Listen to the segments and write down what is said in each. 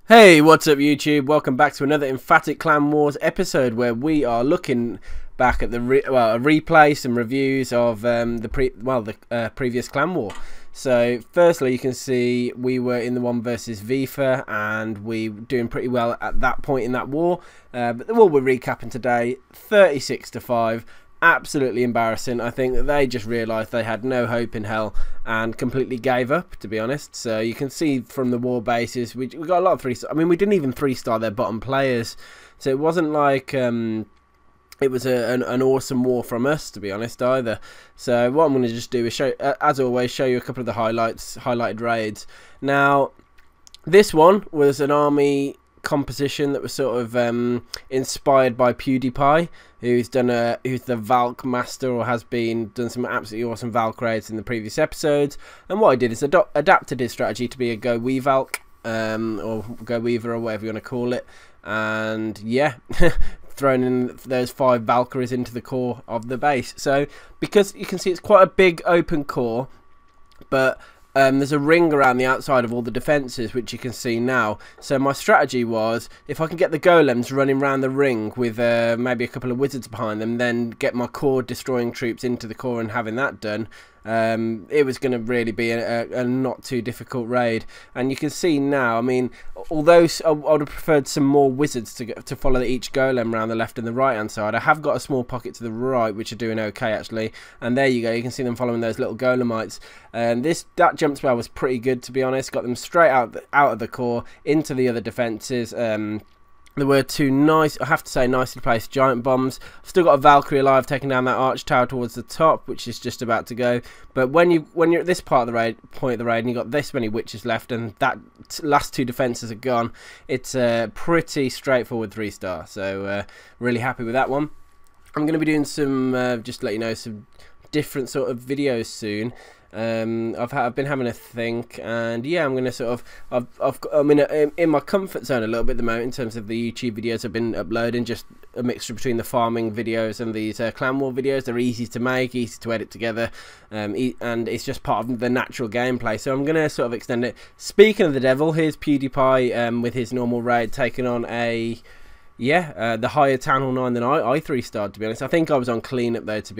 Hey, what's up YouTube? Welcome back to another Emphatic Clan Wars episode where we are looking back at the a replay, some reviews of the previous clan war. So firstly, you can see we were in the one versus Vifa and we were doing pretty well at that point in that war. But the war we're recapping today, 36-5. Absolutely embarrassing. I think that they just realised they had no hope in hell and completely gave up, to be honest. So you can see from the war bases, we got a lot of 3-star. I mean, we didn't even 3-star their bottom players, so it wasn't like it was an awesome war from us, to be honest, either. So what I'm going to just do is show, as always, show you a couple of the highlighted raids. Now, this one was an army composition that was sort of inspired by PewDiePie, who's the Valk master, or has done some absolutely awesome Valk raids in the previous episodes. And what I did is adapted his strategy to be a GoWiValk or GoWeaver, or whatever you want to call it. And yeah, thrown in those 5 Valkyries into the core of the base. So because you can see it's quite a big open core, but there's a ring around the outside of all the defences, which you can see now. So my strategy was, if I can get the golems running around the ring with maybe a couple of wizards behind them, then get my core destroying troops into the core and having that done, it was going to really be a not too difficult raid. And you can see now, I mean, although I would have preferred some more wizards to follow each golem around the left and the right hand side, I have got a small pocket to the right which are doing okay actually. And there you go, you can see them following those little golemites. And that jump spell was pretty good, to be honest. Got them straight out of the core into the other defences. There were 2 nice, I have to say, nicely placed giant bombs. I've still got a Valkyrie alive taking down that arch tower towards the top, which is just about to go. But when you're at this point of the raid, and you've got this many witches left, and that last 2 defences are gone, it's a pretty straightforward 3-star. So really happy with that one. I'm going to be doing some, just to let you know, some different sort of videos soon. I've been having a think, and yeah, I'm going to sort of I'm in my comfort zone a little bit at the moment in terms of the YouTube videos I've been uploading. Just a mixture between the farming videos and these clan war videos. They're easy to make, easy to edit together, and it's just part of the natural gameplay. So I'm going to sort of extend it. Speaking of the devil, here's PewDiePie with his normal raid taking on a the higher Town Hall 9 than I 3-starred, to be honest. I think I was on cleanup though, to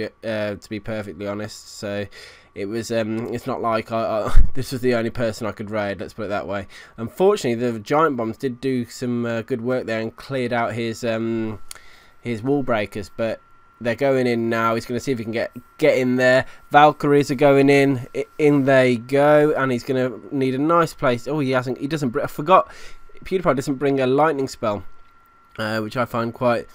be perfectly honest. So it was it's not like this was the only person I could raid, let's put it that way. Unfortunately, the giant bombs did do some good work there and cleared out his wall breakers, but they're going in now. He's going to see if he can get in there. Valkyries are going in they go, and he's going to need a nice place. Oh, he doesn't. I forgot, PewDiePie doesn't bring a lightning spell, which I find quite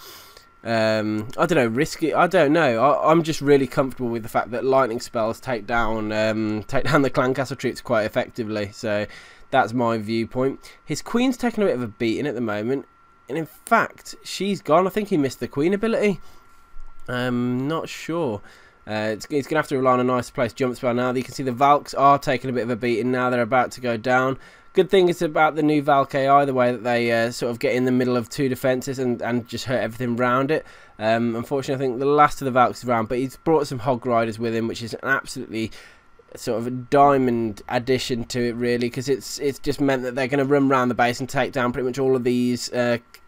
I don't know, risky. I don't know. I'm just really comfortable with the fact that lightning spells take down the clan castle troops quite effectively. So that's my viewpoint. His queen's taking a bit of a beating at the moment, and in fact she's gone. I think he missed the queen ability. Not sure. He's going to have to rely on a nice place jump spell now. You can see the Valks are taking a bit of a beating now. They're about to go down. Good thing is about the new Valk AI, the way that they sort of get in the middle of 2 defences and just hurt everything around it. Unfortunately, I think the last of the Valks is around, but he's brought some Hog Riders with him, which is an absolutely sort of a diamond addition to it, really, because it's just meant that they're going to run around the base and take down pretty much all of these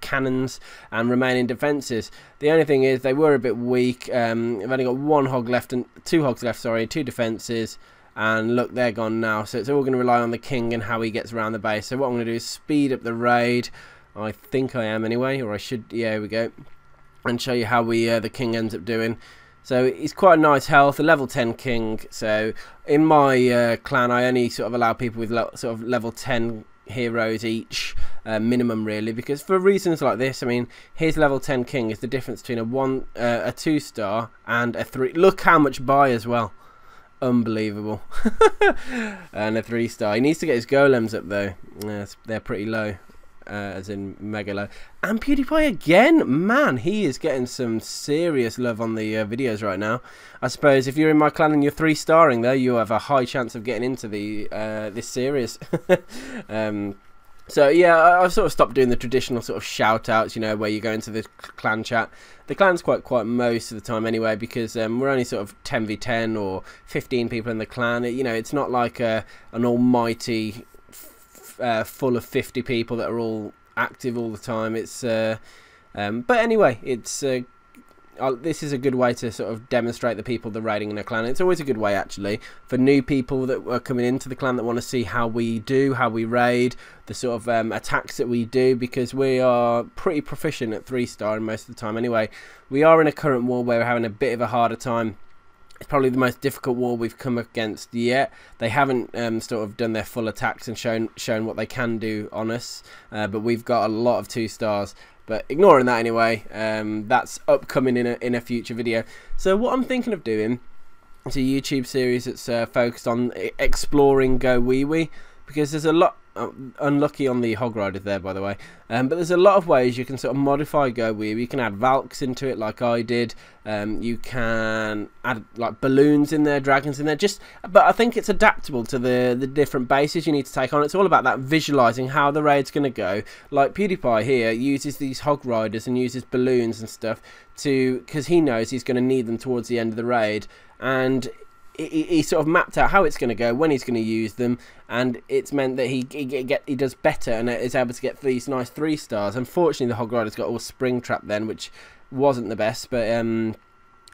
cannons and remaining defences. The only thing is they were a bit weak. They've only got 1 hog left and 2 hogs left, sorry, 2 defences. And look, they're gone now. So it's all going to rely on the king and how he gets around the base. So what I'm going to do is speed up the raid. I think I am anyway, or I should. Yeah, here we go. And show you how the king ends up doing. So he's quite a nice health, a level 10 king. So in my clan, I only sort of allow people with sort of level 10 heroes each, minimum really, because for reasons like this. I mean, his level 10 king is the difference between a 2-star and a 3. Look how much buy as well. Unbelievable. And a 3-star. He needs to get his golems up though. They're pretty low, as in mega low. And PewDiePie again, man, he is getting some serious love on the videos right now. I suppose if you're in my clan and you're 3-starring though, you have a high chance of getting into the this series. So yeah, I've sort of stopped doing the traditional sort of shout outs, you know, where you go into the clan chat. The clan's quite quiet most of the time anyway, because we're only sort of 10v10 or 15 people in the clan. You know, it's not like an almighty full of 50 people that are all active all the time. It's but anyway, it's this is a good way to sort of demonstrate the people that are raiding in a clan. It's always a good way, actually, for new people that are coming into the clan that want to see how we do, how we raid, the sort of attacks that we do, because we are pretty proficient at 3-star most of the time. Anyway, we are in a current war where we're having a bit of a harder time. It's probably the most difficult war we've come against yet. They haven't sort of done their full attacks and shown what they can do on us, but we've got a lot of 2-stars. But ignoring that anyway, that's upcoming in a future video. So what I'm thinking of doing is a YouTube series that's focused on exploring GoWiWi, because there's a lot. Unlucky on the hog riders there, by the way, but there's a lot of ways you can sort of modify GoWiWi. You can add Valks into it like I did. You can add like balloons in there, dragons in there, but I think it's adaptable to the different bases you need to take on. It's all about that visualizing how the raid's going to go. Like PewDiePie here uses these hog riders and uses balloons and stuff because he knows he's going to need them towards the end of the raid, and he sort of mapped out how it's going to go, when he's going to use them, and it's meant that he does better and is able to get these nice 3-stars. Unfortunately, the hog rider's got all Springtrap then, which wasn't the best, but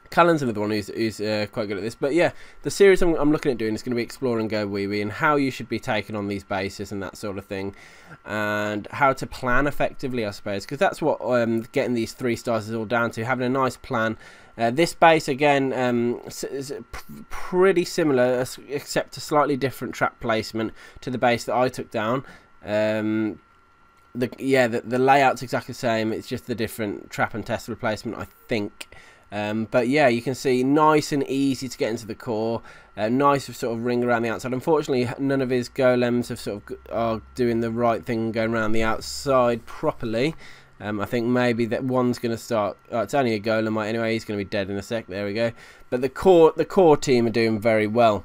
Callan's another one who's quite good at this. But yeah, the series I'm looking at doing is going to be exploring GoWiWi and how you should be taking on these bases and that sort of thing, and how to plan effectively, I suppose, because that's what getting these 3-stars is all down to, having a nice plan. This base again is pretty similar, except a slightly different trap placement to the base that I took down. The layout's exactly the same, it's just the different trap and test replacement, I think. But yeah, you can see nice and easy to get into the core, nice sort of ring around the outside. Unfortunately, none of his golems have are doing the right thing, going around the outside properly. I think maybe that one's going to start. Oh, it's only a golem anyway. He's going to be dead in a sec. There we go. But the core team are doing very well.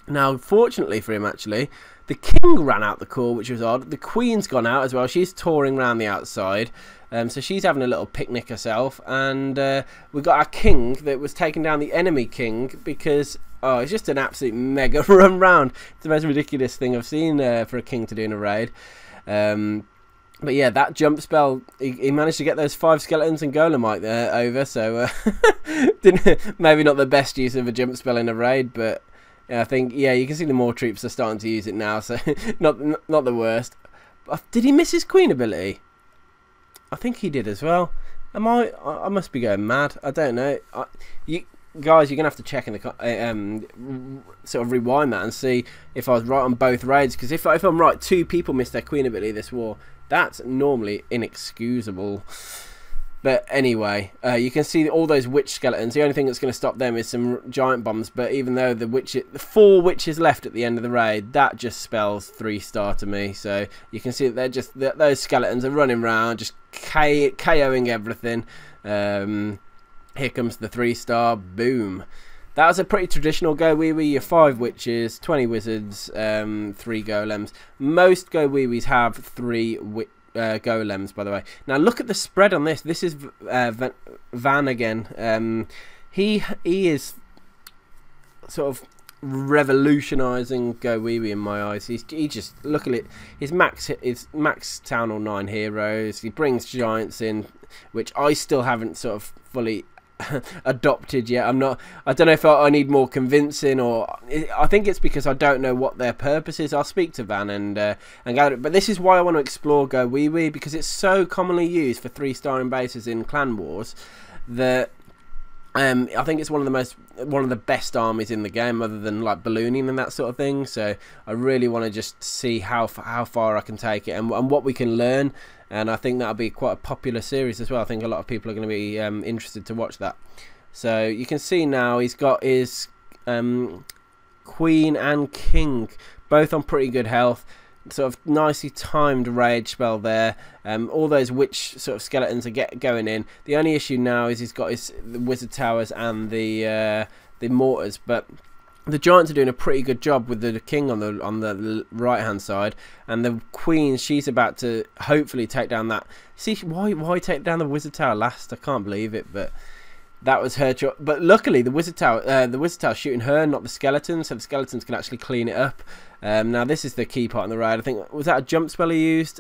Now, fortunately for him, actually, the king ran out the core, which was odd. The queen's gone out as well. She's touring around the outside. So she's having a little picnic herself. And we got our king that was taking down the enemy king because, oh, it's just an absolute mega run round. It's the most ridiculous thing I've seen for a king to do in a raid. But yeah, that jump spell, he managed to get those 5 skeletons and golemite there over. So maybe not the best use of a jump spell in a raid, but I think, yeah, you can see the more troops are starting to use it now, so not the worst. Did he miss his queen ability? I think he did as well. I must be going mad. I don't know. Guys, you're gonna have to check in the sort of rewind that and see if I was right on both raids. Because if I'm right, 2 people missed their queen ability this war. That's normally inexcusable. But anyway, you can see all those witch skeletons. The only thing that's going to stop them is some giant bombs. But even though the 4 witches left at the end of the raid, that just spells 3-star to me. So you can see that they're just those skeletons are running around, just KOing everything. Here comes the 3-star. Boom. That was a pretty traditional GoWiWi. Your 5 witches, 20 wizards, 3 golems. Most GoWiWis have 3 golems, by the way. Now look at the spread on this. This is Van again. He is sort of revolutionising GoWiWi in my eyes. He just, look at it. His max Town Hall 9 heroes. He brings giants in, which I still haven't sort of fully adopted yet. I don't know if I need more convincing, or I think it's because I don't know what their purpose is. I'll speak to Van and go, but this is why I want to explore GoWiWi, because it's so commonly used for 3-star bases in clan wars that I think it's one of the best armies in the game, other than like ballooning and that sort of thing. So I really want to just see how far I can take it and what we can learn. And I think that'll be quite a popular series as well. I think a lot of people are going to be interested to watch that. So you can see now he's got his queen and king both on pretty good health. Sort of nicely timed rage spell there. All those witch sort of skeletons are going in. The only issue now is he's got the wizard towers and the mortars, but the giants are doing a pretty good job with the king on the right hand side, and the queen, she's about to hopefully take down that. See, why take down the wizard tower last? I can't believe it, but that was her choice. But luckily, the wizard tower shooting her, not the skeleton, so the skeletons can actually clean it up. Now this is the key part in the raid. I think, was that a jump spell he used?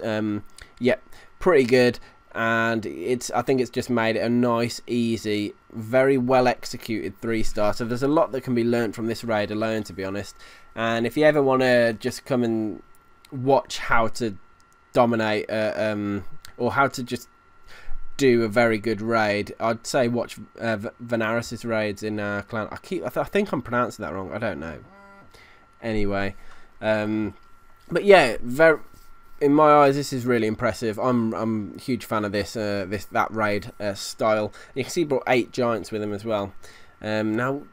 Yep, pretty good. And I think it's just made it a nice, easy, very well executed 3-star. So there's a lot that can be learnt from this raid alone, to be honest. And if you ever want to just come and watch how to dominate, or how to just do a very good raid, I'd say watch Venaris's raids in clan. I think I'm pronouncing that wrong. I don't know. Anyway, but yeah, in my eyes, this is really impressive. I'm a huge fan of that raid style. You can see he brought 8 giants with him as well. Now,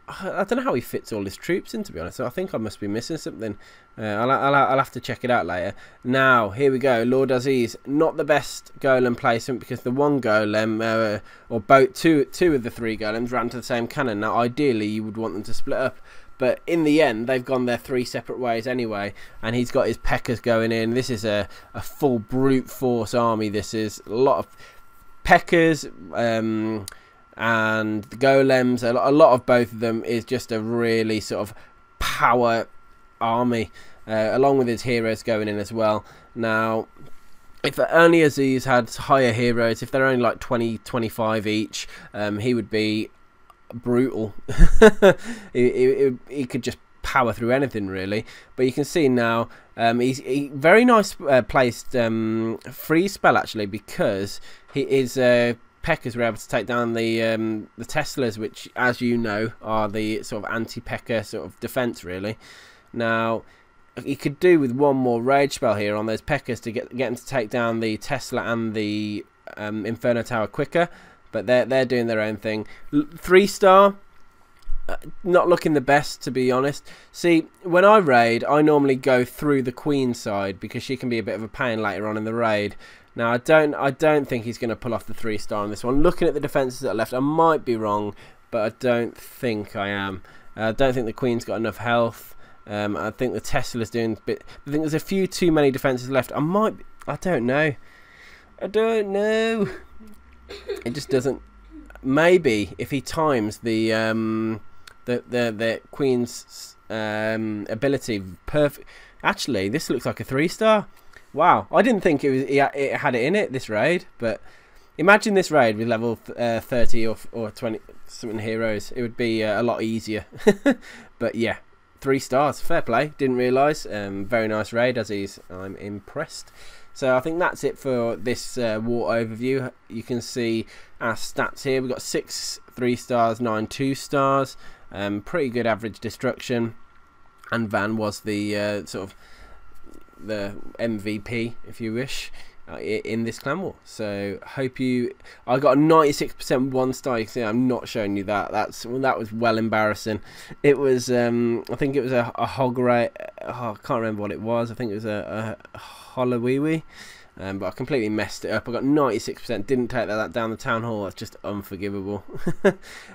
I don't know how he fits all his troops in, to be honest. So I think I must be missing something. I'll have to check it out later. Now, here we go. Lord Aziz, not the best golem placement because the one golem, or both two of the 3 golems ran to the same cannon. Now, ideally, you would want them to split up. But in the end, they've gone their 3 separate ways anyway. And he's got his P.E.K.K.A.s going in. This is a full brute force army. This is a lot of P.E.K.K.A.s and the golems. A lot of both of them is just a really sort of power army. Along with his heroes going in as well. Now, if only Aziz had higher heroes, if they're only like 20, 25 each, he would be brutal. he could just power through anything really. But you can see now he very nice placed freeze spell actually, because his P.E.K.K.A.s were able to take down the Teslas, which, as you know, are the sort of anti-P.E.K.K.A. sort of defense really. Now he could do with one more rage spell here on those P.E.K.K.A.s to get him to take down the Tesla and the Inferno Tower quicker. But they're doing their own thing. 3-star, not looking the best, to be honest. See, when I raid, I normally go through the queen side because she can be a bit of a pain later on in the raid. Now I don't think he's going to pull off the 3-star on this one. Looking at the defenses that are left, I might be wrong, but I don't think I am. I don't think the queen's got enough health. I think the Tesla's doing a bit. I think there's a few too many defenses left. I don't know. It just doesn't. Maybe if he times the queen's ability perfect. Actually, this looks like a 3-star. Wow, I didn't think it had it in it, this raid. But imagine this raid with level 30 or 20 something heroes. It would be a lot easier. But yeah, 3 stars, fair play. Didn't realise. Very nice raid, Aziz. I'm impressed. So I think that's it for this war overview. You can see our stats here. We've got 6 3-stars, 9 2-stars. Pretty good average destruction. And Van was the sort of the MVP, if you wish, in this clan war. So hope you. I got a 96% 1-star. You can see I'm not showing you that. That was well embarrassing. It was I think it was a hog raid. Oh, I can't remember what it was. I think it was a GoWiWi. But I completely messed it up. I got 96%. Didn't take that down the town hall. That's just unforgivable.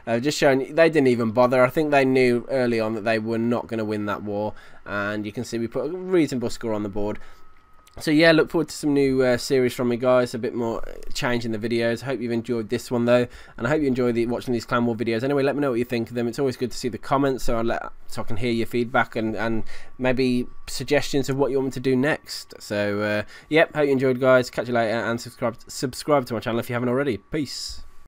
Just showing they didn't even bother. I think they knew early on that they were not going to win that war. And you can see we put a reasonable score on the board. So yeah, look forward to some new series from me, guys. A bit more change in the videos. Hope you've enjoyed this one though, and I hope you enjoy watching these clan war videos. Anyway, let me know what you think of them. It's always good to see the comments, so I can hear your feedback and maybe suggestions of what you want me to do next. So yep, hope you enjoyed, guys. Catch you later, and subscribe to my channel if you haven't already. Peace.